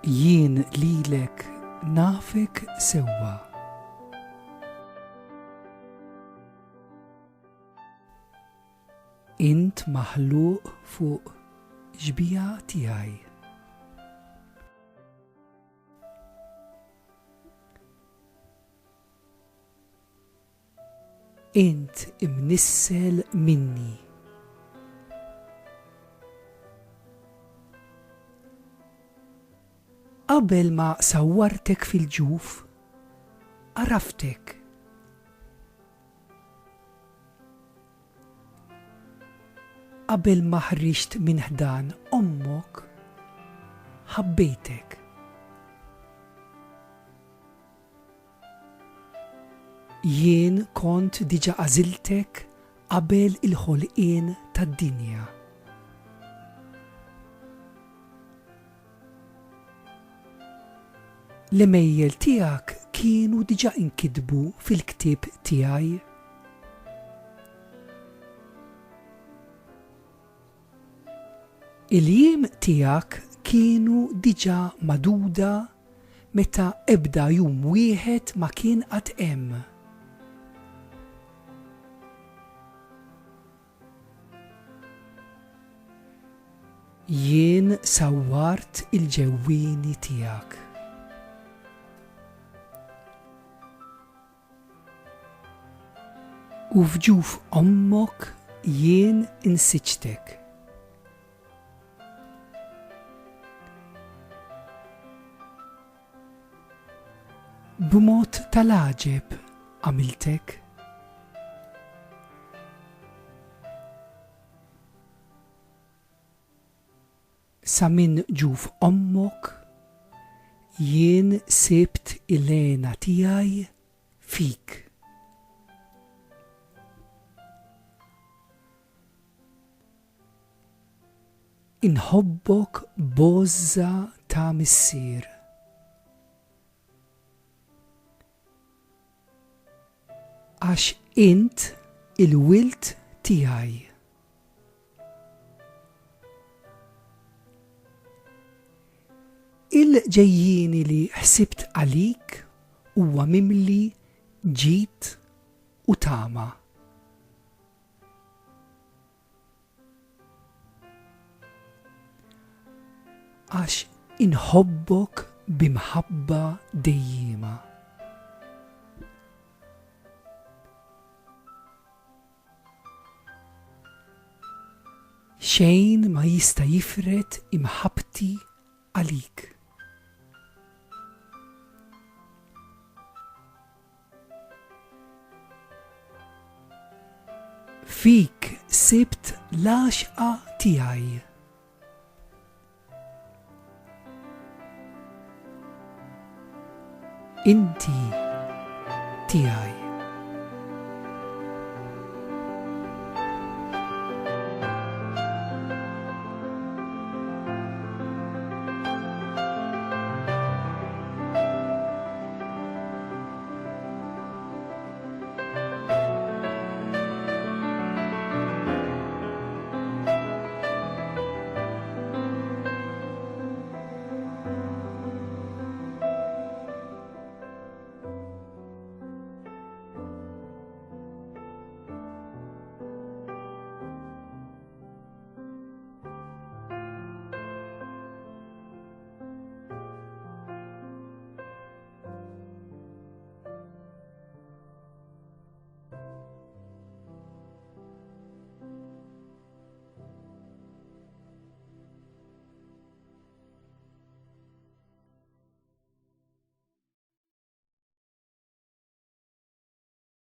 jien lilek nafek sewwa. Int maħluq fuq ġbija tiegħi. Int imnissel minni. Qabel ma sawwartek fil-ġuf, araftek. Qabel ma ħriġt minn ħdan ommok, ħabbejtek. Jien kont diġa għażiltek qabel il-ħolqien tad-dinja. L-imejjel tiegħek kienu diġa inkitbu fil-ktieb tiegħi. Il-jiem tiegħek kienu diġa maduda meta ebda jum wieħed ma kien qatt hemm. Jien sawwart il-ġewwieni tiegħek. U f'ġuf ommok jien insiġtek. B'mod tal-għaġeb għamiltek. Sa minn ġuf ommok jien sibt il-għena tiegħi fik. Inħobbok bożza ta' missier. Għax int il-wilt tiegħi. Il-ġejjieni li ħsibt għalik huwa mimli ġid u tama. Għax inħobbok bimħabba dejjima. Xejn ma jista' jifret imħabbti għalik. Fik sibt l-għaxqa tiegħi. Inti tiegħi.